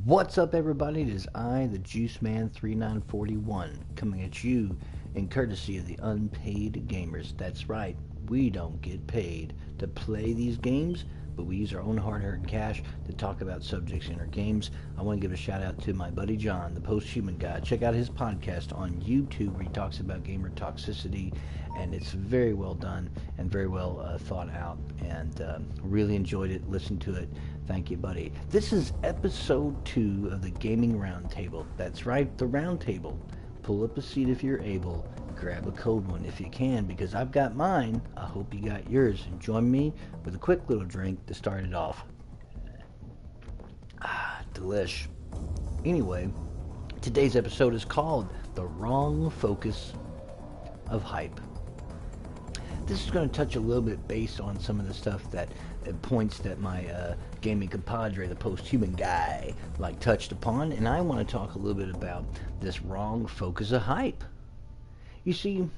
What's up, everybody? It is I, the JUICEman3941, coming at you in courtesy of the Unpaid Gamers. That's right, we don't get paid to play these games, but we use our own hard-earned cash to talk about subjects in our games. I want to give a shout out to my buddy John, the Post-Human Guy. Check out his podcast on YouTube where he talks about gamer toxicity, and it's very well done and very well thought out, and really enjoyed it. Listen to it. Thank you, buddy. This is episode 2 of the Gaming Roundtable. That's right, the Roundtable. Pull up a seat if you're able. Grab a cold one if you can, because I've got mine. I hope you got yours. And join me with a quick little drink to start it off. Delish. Anyway, today's episode is called The Wrong Focus of Hype. This is going to touch a little bit based on some of the stuff that points that my gaming compadre, the Post-Human Guy, touched upon, and I want to talk a little bit about this wrong focus of hype. You see,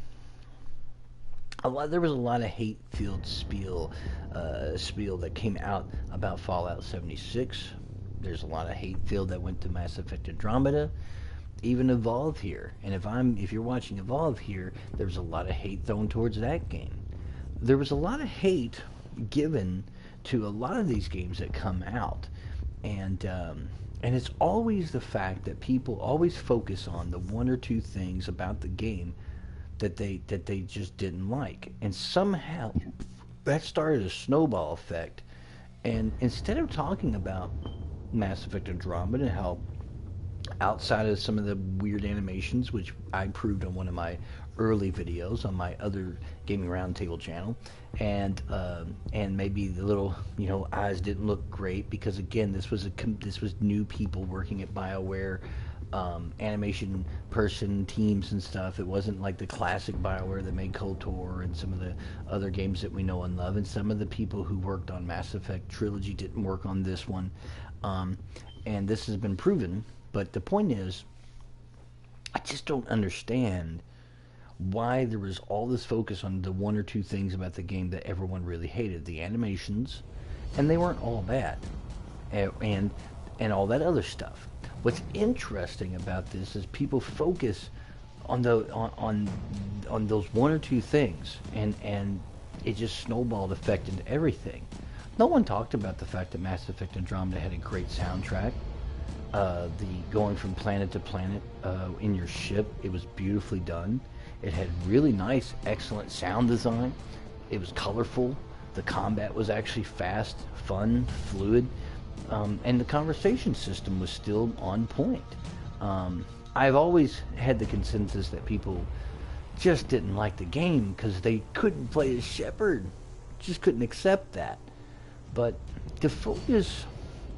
there was a lot of hate-filled spiel that came out about Fallout 76. There's a lot of hate-filled that went to Mass Effect Andromeda. Even Evolve here, and if you're watching Evolve here, there's a lot of hate thrown towards that game. There was a lot of hate given to a lot of these games that come out, and it's always the fact that people always focus on the one or two things about the game that they just didn't like, and somehow that started a snowball effect. And instead of talking about Mass Effect Andromeda and how outside of some of the weird animations, which I proved on one of my early videos on my other Gaming Roundtable channel, and maybe the little eyes didn't look great because again this was new people working at BioWare, animation person teams and stuff. It wasn't like the classic BioWare that made KOTOR and some of the other games that we know and love, and some of the people who worked on Mass Effect Trilogy didn't work on this one, and this has been proven. But the point is, I just don't understand why there was all this focus on the one or two things about the game that everyone really hated. The animations, and they weren't all bad, and all that other stuff. What's interesting about this is people focus on on those one or two things, and it just snowballed effect into everything. No one talked about the fact that Mass Effect Andromeda had a great soundtrack. The going from planet to planet in your ship, it was beautifully done. It had really nice, excellent sound design. It was colorful. The combat was actually fast, fun, fluid, and the conversation system was still on point. I've always had the consensus that people just didn't like the game because they couldn't play as Shepard. Just couldn't accept that. But to focus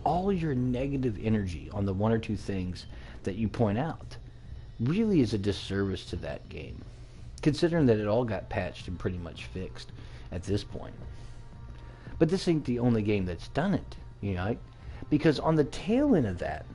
all your negative energy on the one or two things that you point out really is a disservice to that game, considering that it all got patched and pretty much fixed at this point. But this ain't the only game that's done it, because on the tail end of that,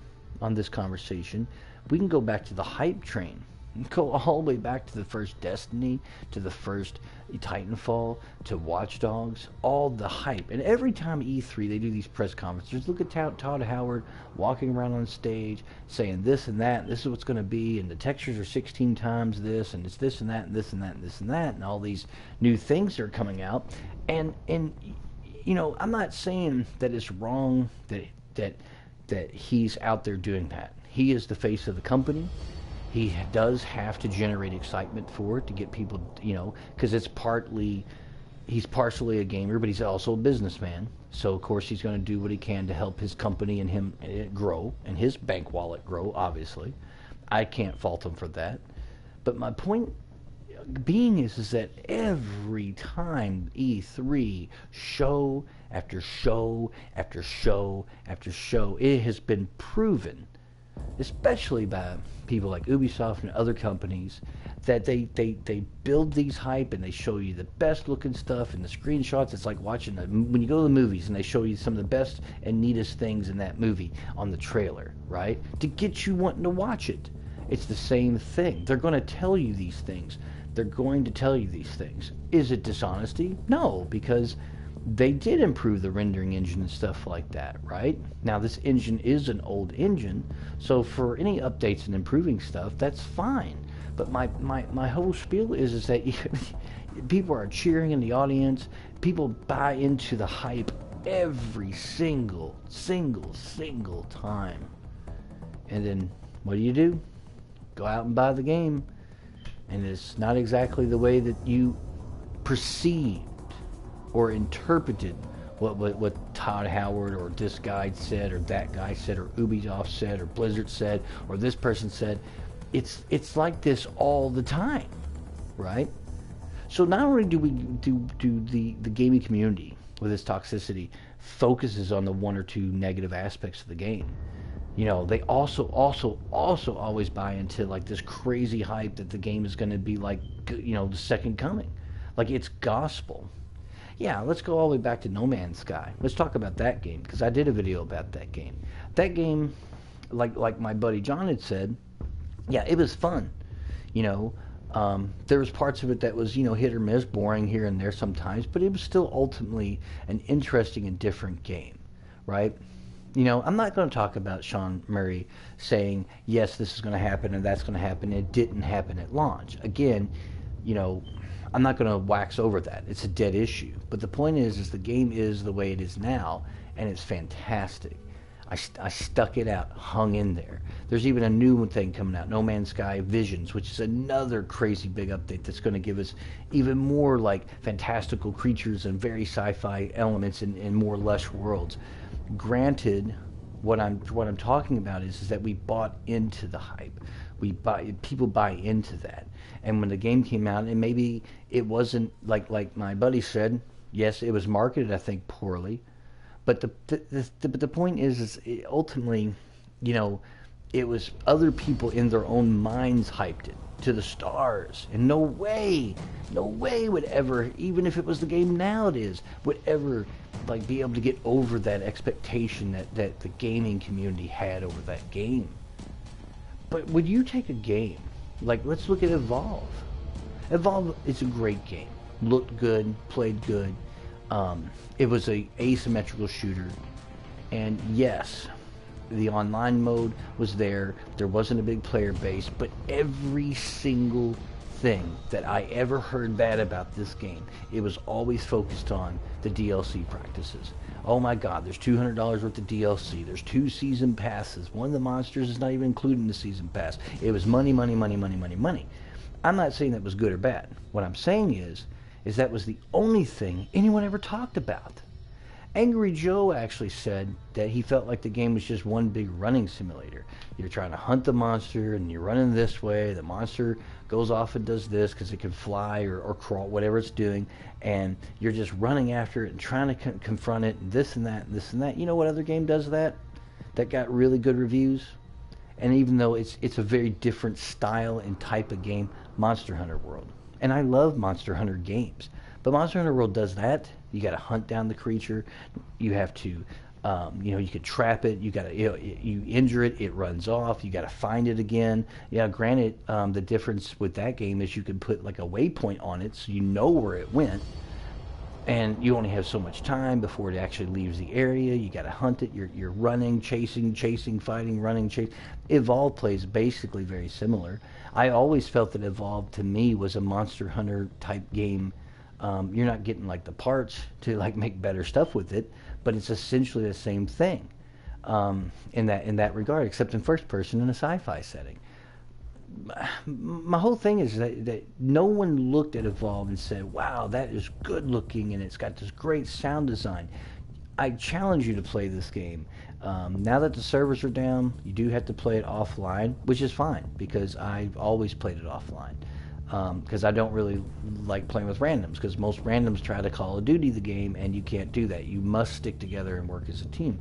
on this conversation, we can go back to the hype train. Go all the way back to the first Destiny, to the first Titanfall, to Watch Dogs, all the hype. And every time E3 they do these press conferences, look at Todd Howard walking around on stage saying this and that, this is what's going to be, and the textures are 16 times this, and it's this and that, and this and that, and this and that, and all these new things are coming out. And I'm not saying that it's wrong that he's out there doing that. He is the face of the company. He does have to generate excitement for it to get people, because he's partially a gamer, but he's also a businessman. So, of course, he's going to do what he can to help his company and him grow, and his bank wallet grow, obviously. I can't fault him for that. But my point being is that every time E3, show after show after show after show, it has been proven, especially by people like Ubisoft and other companies, that they build these hype and they show you the best looking stuff and the screenshots. It's like watching when you go to the movies and they show you some of the best and neatest things in that movie on the trailer, right? To get you wanting to watch it. It's the same thing. They're going to tell you these things. They're going to tell you these things. Is it dishonesty? No, because they did improve the rendering engine and stuff like that, right? Now, this engine is an old engine, so for any updates and improving stuff, that's fine. But my whole spiel is that people are cheering in the audience. People buy into the hype every single time. And then what do? Go out and buy the game. And it's not exactly the way that you perceived or interpreted what Todd Howard or this guy said or that guy said or Ubisoft said or Blizzard said or this person said. It's like this all the time, right? So not only do the gaming community with its toxicity focuses on the one or two negative aspects of the game, they also always buy into like this crazy hype that the game is going to be like, the second coming, like it's gospel. Yeah, let's go all the way back to No Man's Sky. Let's talk about that game, because I did a video about that game. That game, like my buddy John had said, yeah, it was fun. There was parts of it that was, hit or miss, boring here and there sometimes, but it was still ultimately an interesting and different game, right? I'm not going to talk about Sean Murray saying, yes, this is going to happen and that's going to happen. It didn't happen at launch. Again, I'm not going to wax over that. It's a dead issue. But the point is the game is the way it is now, and it's fantastic. I stuck it out, hung in there. There's even a new thing coming out, No Man's Sky Visions, which is another crazy big update that's going to give us even more like fantastical creatures and very sci-fi elements in more lush worlds. Granted, what I'm talking about is that we bought into the hype. People buy into that. And when the game came out, and maybe it wasn't like my buddy said, yes, it was marketed, I think, poorly. But the point is ultimately, it was other people in their own minds hyped it to the stars. And no way would ever, even if it was the game now it is, would ever be able to get over that expectation that the gaming community had over that game. But would you take a game, let's look at Evolve. Evolve is a great game. Looked good, played good. It was a asymmetrical shooter, and yes, the online mode was there. There wasn't a big player base, but every single thing that I ever heard bad about this game, it was always focused on the DLC practices. Oh my God, there's $200 worth of DLC. There's 2 season passes. One of the monsters is not even included in the season pass. It was money. I'm not saying that was good or bad. What I'm saying is that was the only thing anyone ever talked about. Angry Joe actually said that he felt like the game was just one big running simulator. You're trying to hunt the monster and you're running this way. The monster goes off and does this because it can fly or crawl, whatever it's doing, and you're just running after it and trying to confront it and this and that and this and that. You know what other game does that got really good reviews? And even though it's a very different style and type of game, Monster Hunter World. And I love Monster Hunter games. But Monster Hunter World does that. You got to hunt down the creature. You have to, you could trap it. You got to, you injure it. It runs off. You got to find it again. Yeah, granted, the difference with that game is you can put like a waypoint on it so you know where it went. And you only have so much time before it actually leaves the area. You got to hunt it. You're running, chasing, fighting, running, chase. Evolve plays basically very similar. I always felt that Evolve to me was a Monster Hunter type game. You're not getting like the parts to like make better stuff with it, but it's essentially the same thing in that regard, except in first person in a sci-fi setting. My whole thing is that no one looked at Evolve and said, wow, that is good looking and it's got this great sound design. I challenge you to play this game. Now that the servers are down, you do have to play it offline, which is fine because I've always played it offline. Because I don't really like playing with randoms, because most randoms try to Call of Duty the game and you can't do that. You must stick together and work as a team.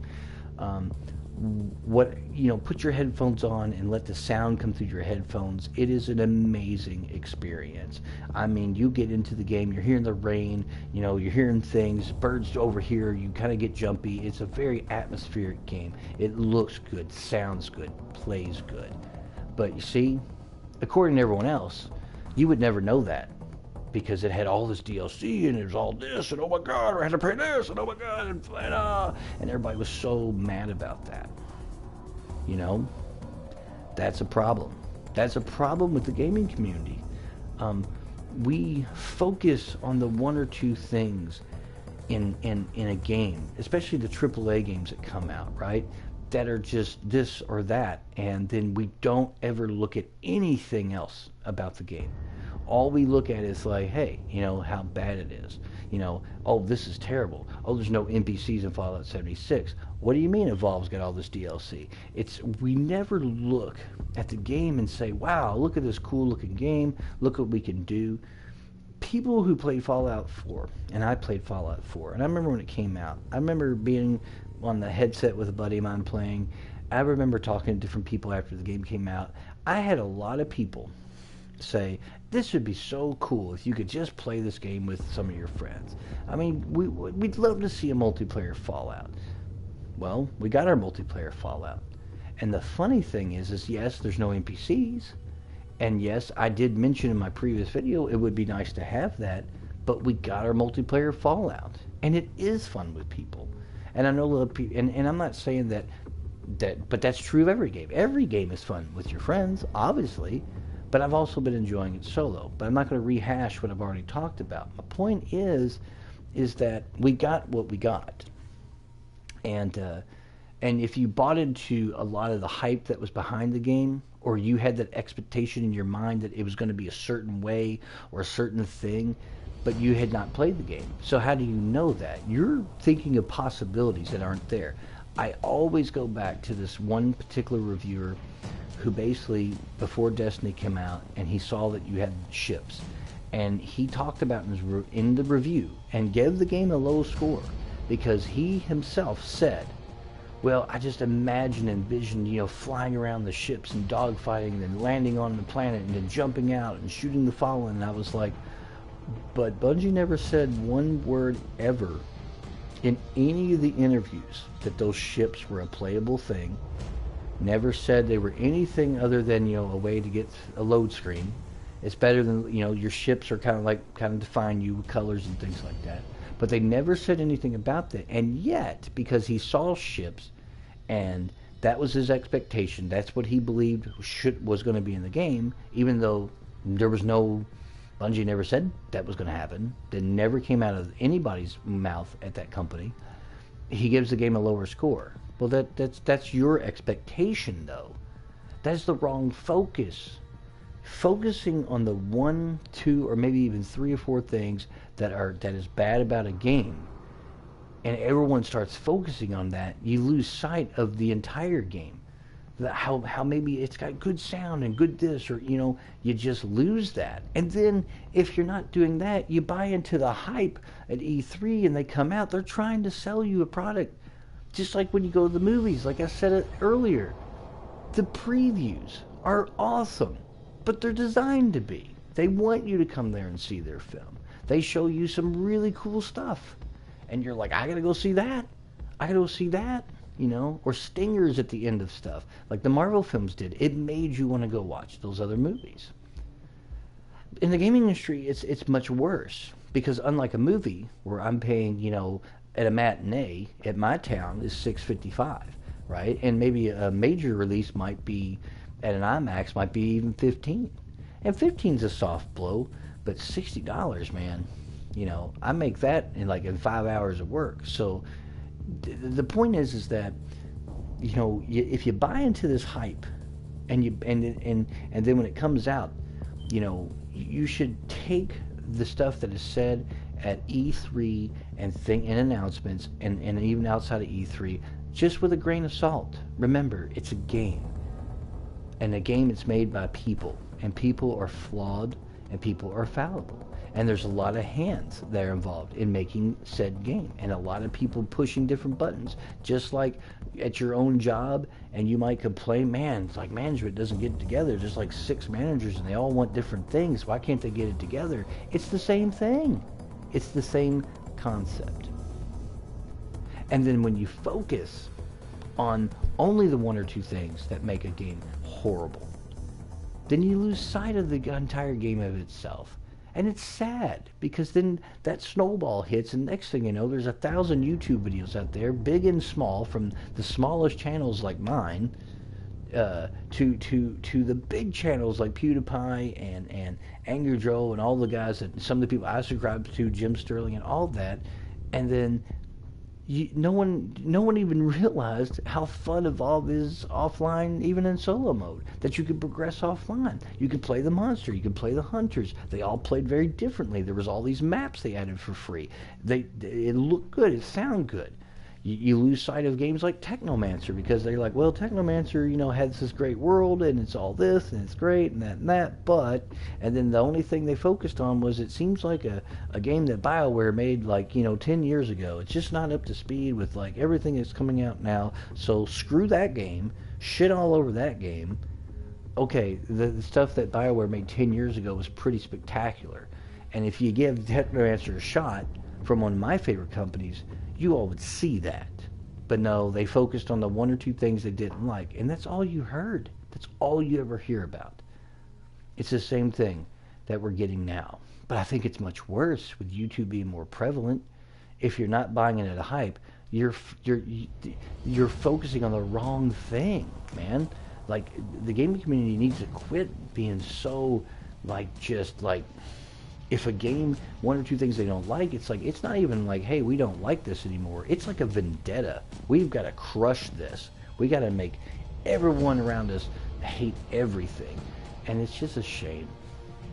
Put your headphones on and let the sound come through your headphones. It is an amazing experience. I mean, you get into the game, you're hearing the rain, you're hearing things, birds over here, you kind of get jumpy. It's a very atmospheric game. It looks good, sounds good, plays good. But you see, according to everyone else, you would never know that because it had all this DLC and it was all this and oh my god, I had to pay this and oh my god and everybody was so mad about that. You know, that's a problem. That's a problem with the gaming community. We focus on the one or two things in a game, especially the AAA games that come out, right? That are just this or that, and then we don't ever look at anything else about the game. All we look at is like, hey, you know, how bad it is. You know, oh, this is terrible. Oh, there's no NPCs in Fallout 76. What do you mean Evolve's got all this DLC? We never look at the game and say, wow, look at this cool looking game. Look what we can do. People who played Fallout 4, and I played Fallout 4, and I remember when it came out. I remember being on the headset with a buddy of mine playing. I remember talking to different people after the game came out. I had a lot of people say, this would be so cool if you could just play this game with some of your friends. I mean, we'd love to see a multiplayer Fallout. Well, we got our multiplayer Fallout. And the funny thing is yes, there's no NPCs. And yes, I did mention in my previous video, it would be nice to have that, but we got our multiplayer Fallout. And it is fun with people. And I know a lot of people, and I'm not saying that, but that's true of every game. Every game is fun with your friends, obviously, but I've also been enjoying it solo. But I'm not going to rehash what I've already talked about. My point is that we got what we got. And if you bought into a lot of the hype that was behind the game, or you had that expectation in your mind that it was going to be a certain way or a certain thing, but you had not played the game. So how do you know that? You're thinking of possibilities that aren't there. I always go back to this one particular reviewer who basically, before Destiny came out, and he saw that you had ships, and he talked about in the review and gave the game a low score because he himself said, well, I just envisioned, you know, flying around the ships and dogfighting and then landing on the planet and then jumping out and shooting the Fallen. And I was like, but Bungie never said one word ever in any of the interviews that those ships were a playable thing. Never said they were anything other than, you know, a way to get a load screen. It's better than, you know, your ships are kind of define you with colors and things like that. But they never said anything about that. And yet, because he saw ships and that was his expectation, that's what he believed was going to be in the game, even though there was no, Bungie never said that was going to happen. That never came out of anybody's mouth at that company. He gives the game a lower score. Well, that's your expectation, though. That's the wrong focus. Focusing on the 1, 2, or maybe even 3 or 4 things that is bad about a game, and everyone starts focusing on that, you lose sight of the entire game. How maybe it's got good sound and good this, or, you know, you just lose that. And then if you're not doing that, you buy into the hype at E3 and they come out, they're trying to sell you a product. Just like when you go to the movies, like I said it earlier, the previews are awesome, but they're designed to be. They want you to come there and see their film. They show you some really cool stuff, and you're like, I gotta go see that. I gotta go see that. You know, or stingers at the end of stuff, like the Marvel films did. It made you want to go watch those other movies. In the gaming industry, it's much worse, because unlike a movie where I'm paying, you know, at a matinee at my town is $6.55, right? And maybe a major release might be at an IMAX might be even $15. And $15's a soft blow, but $60, man, you know, I make that in 5 hours of work. So the point is that, you know, if you buy into this hype, and then when it comes out, you know, you should take the stuff that is said at E3 and announcements and even outside of E3 just with a grain of salt. Remember, it's a game, and a game is made by people, and people are flawed and people are fallible. And there's a lot of hands that are involved in making said game, and a lot of people pushing different buttons. Just like at your own job, and you might complain, man, it's like management doesn't get it together. There's like 6 managers, and they all want different things. Why can't they get it together? It's the same thing. It's the same concept. And then when you focus on only the 1 or 2 things that make a game horrible, then you lose sight of the entire game of itself. And it's sad because then that snowball hits, and next thing you know, there's 1,000 YouTube videos out there, big and small, from the smallest channels like mine to the big channels like PewDiePie and Angry Joe and all the guys that some of the people I subscribe to, Jim Sterling and all that, and then no one even realized how fun Evolve is offline, even in solo mode. That you can progress offline. You can play the monster. You can play the hunters. They all played very differently. There was all these maps they added for free. It looked good. It sounded good. You lose sight of games like Technomancer because they're like, well, Technomancer, has this great world and it's all this and it's great and that, but, and then the only thing they focused on was it seems like a game that BioWare made 10 years ago. It's just not up to speed with everything that's coming out now, so screw that game, shit all over that game. Okay, the stuff that BioWare made 10 years ago was pretty spectacular, and if you give Technomancer a shot from one of my favorite companies, you all would see that. But no, they focused on the one or two things they didn't like, and that's all you heard. That's all you ever hear about. It's the same thing that we're getting now. But I think it's much worse with YouTube being more prevalent. If you're not buying it at a hype, you're focusing on the wrong thing, man. The gaming community needs to quit being so if a game, one or two things they don't like, it's not even hey, we don't like this anymore. It's like a vendetta. We've got to crush this. We got to make everyone around us hate everything. And it's just a shame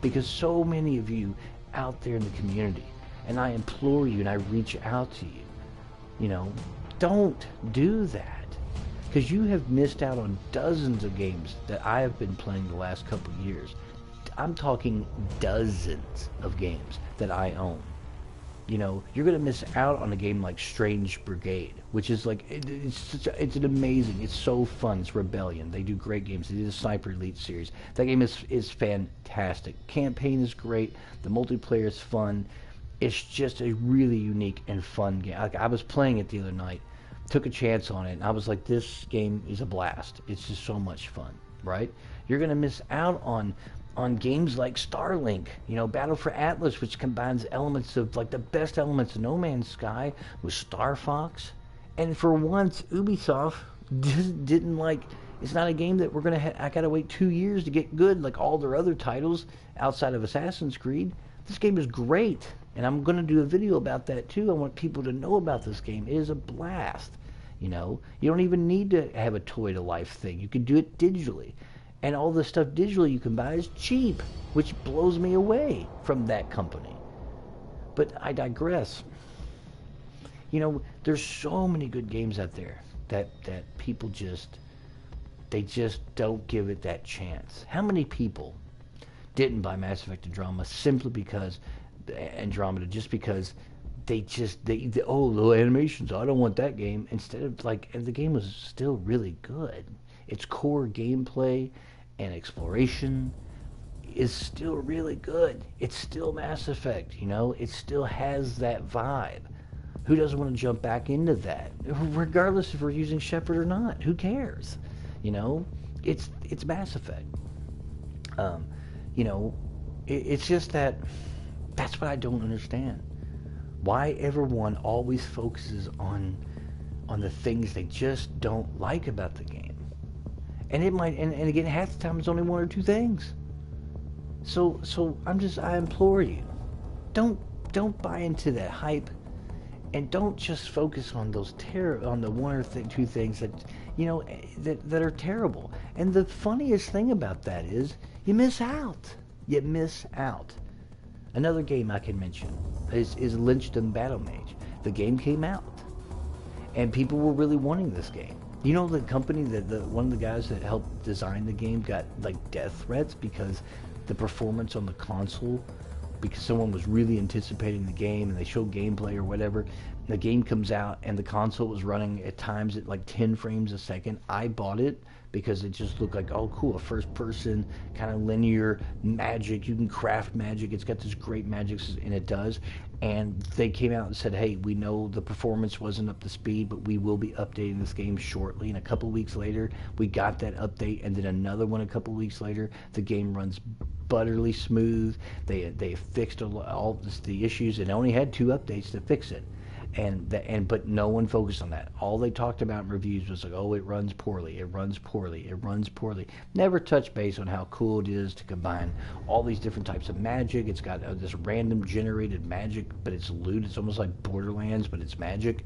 because so many of you out there in the community, and I implore you and I reach out to you, don't do that, because you have missed out on dozens of games that I have been playing the last couple of years. I'm talking dozens of games that I own. You're going to miss out on a game like Strange Brigade, which is it's an amazing, it's so fun. It's Rebellion. They do great games. They do the Sniper Elite series. That game is fantastic. Campaign is great. The multiplayer is fun. It's just a really unique and fun game. I was playing it the other night, took a chance on it, and I was like, this game is a blast. It's just so much fun, right? You're going to miss out on games like Starlink, Battle for Atlas, which combines elements of the best elements of No Man's Sky with Star Fox. And for once, Ubisoft didn't it's not a game that we're I gotta wait 2 years to get good like all their other titles outside of Assassin's Creed. This game is great, and I'm gonna do a video about that too. I want people to know about this game. It is a blast. You don't even need to have a toy to life thing. You can do it digitally. And all the stuff digitally you can buy is cheap, which blows me away from that company. But I digress. There's so many good games out there that people just don't give it that chance. How many people didn't buy Mass Effect Andromeda just because they the animations, I don't want that game, instead of and the game was still really good. Its core gameplay and exploration is still really good. It's still Mass Effect, it still has that vibe. Who doesn't want to jump back into that? Regardless if we're using Shepard or not, who cares? It's Mass Effect. It's just that's what I don't understand. Why everyone always focuses on the things they just don't like about the game. And it might, and again, half the time it's only one or two things. So I implore you, don't buy into that hype, and don't just focus on those on the one or two things that that are terrible. And the funniest thing about that is you miss out. You miss out. Another game I can mention is Lynchdom Battle Mage. The game came out, and people were really wanting this game. The company one of the guys that helped design the game got death threats because the performance on the console, because someone was really anticipating the game and they showed gameplay or whatever. The game comes out and the console was running at times at 10 frames a second. I bought it because it just looked like, oh cool, a first person kind of linear magic. You can craft magic. It's got this great magic, and it does. And they came out and said, hey, we know the performance wasn't up to speed, but we will be updating this game shortly. And a couple weeks later, we got that update, and then another one a couple weeks later. The game runs butterly smooth. They fixed all the issues and only had 2 updates to fix it. But no one focused on that. All they talked about in reviews was like, oh, it runs poorly, it runs poorly, it runs poorly. Never touched base on how cool it is to combine all these different types of magic. It's got this random generated magic, but it's loot. It's almost like Borderlands, but it's magic.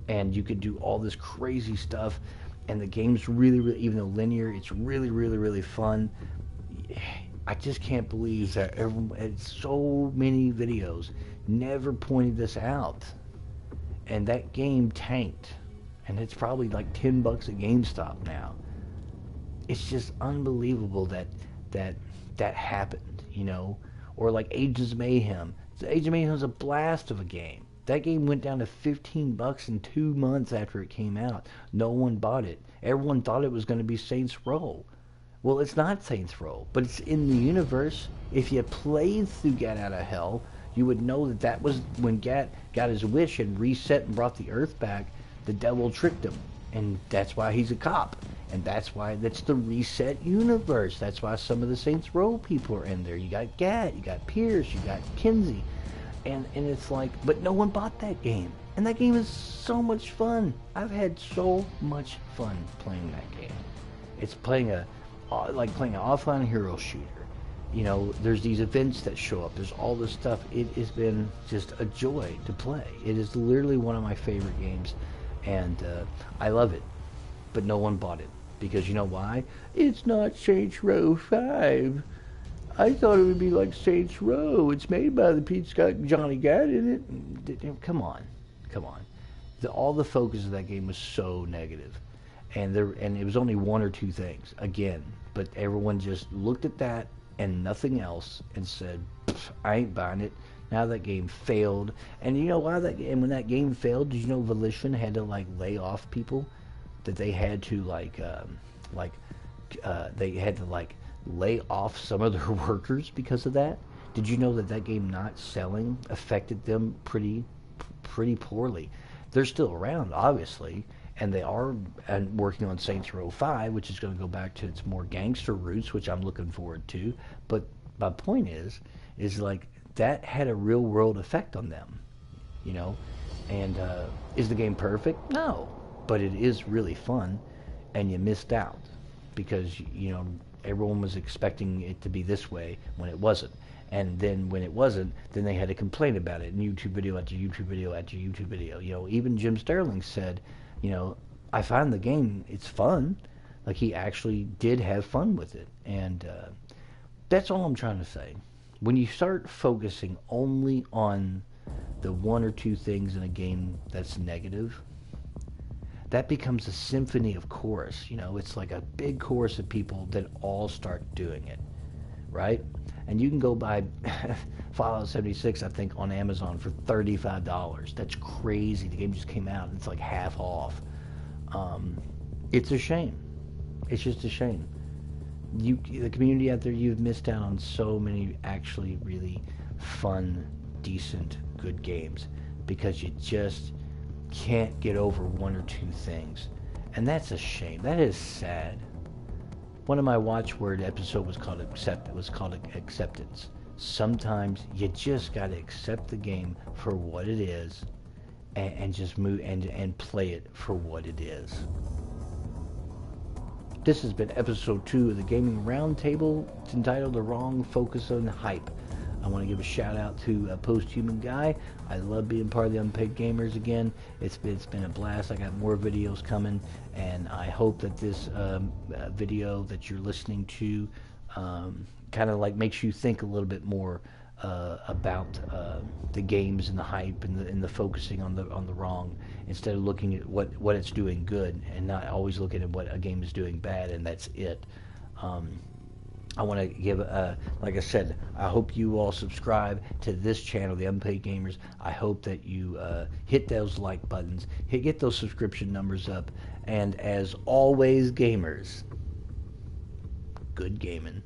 And you could do all this crazy stuff. And the game's really, even though linear, it's really fun. I just can't believe that so many videos never pointed this out. And that game tanked, and it's probably like $10 at GameStop now. It's just unbelievable that happened, you know. Or like Agents of Mayhem. Agents of Mayhem was a blast of a game. That game went down to $15 in 2 months after it came out. No one bought it. Everyone thought it was going to be Saints Row. Well, it's not Saints Row, but it's in the universe. If you played through Get Out of Hell, you would know that was when Gat got his wish and reset and brought the Earth back. The devil tricked him, and that's why he's a cop, and that's the reset universe. That's why some of the Saints Row people are in there. You got Gat, you got Pierce, you got Kinsey, and it's like, but no one bought that game, and that game is so much fun. I've had so much fun playing that game. It's playing an offline hero shooter. You know, there's these events that show up. There's all this stuff. It has been just a joy to play. It is literally one of my favorite games, and I love it. But no one bought it because you know why? It's not Saints Row 5. I thought it would be like Saints Row. It's made by the Pete's got Johnny Gat in it. Come on. All the focus of that game was so negative, and it was only 1 or 2 things again. But everyone just looked at that and nothing else and said, I ain't buying it. Now that game failed. And you know why when that game failed, did you know Volition had to like lay off people? That they had to they had to like lay off some of their workers because of that? Did you know that game not selling affected them pretty poorly? They're still around, obviously, and they are working on Saints Row 5, which is going to go back to its more gangster roots, which I'm looking forward to. But my point is like that had a real world effect on them, you know. And is the game perfect? No, but it is really fun, and you missed out because you know everyone was expecting it to be this way when it wasn't. And then when it wasn't, then they had to complain about it in YouTube video after YouTube video after YouTube video. You know, even Jim Sterling said, you know, I find the game, it's fun. Like, he actually did have fun with it. And that's all I'm trying to say. When you start focusing only on the 1 or 2 things in a game that's negative, that becomes a symphony of chorus. You know, it's like a big chorus of people that all start doing it, right? And you can go buy Fallout 76, I think, on Amazon for $35. That's crazy. The game just came out and it's like half off. It's a shame. It's just a shame. The community out there, you've missed out on so many actually really fun, decent, good games because you just can't get over 1 or 2 things. And that's a shame. That is sad. One of my watchword episode was called acceptance. Sometimes you just got to accept the game for what it is and just move and play it for what it is. This has been episode 2 of the Gaming Roundtable. It's entitled The Wrong Focus on Hype. I want to give a shout out to Posthuman Guy. I love being part of the Unpaid Gamers again. It's been a blast. I got more videos coming, and I hope that this video that you're listening to kind of like makes you think a little bit more about the games and the hype and the focusing on the wrong, instead of looking at what it's doing good and not always looking at what a game is doing bad and that's it. I want to give, like I said, I hope you all subscribe to this channel, the Unpaid Gamers. I hope that you hit those like buttons, get those subscription numbers up, and as always, gamers, good gaming.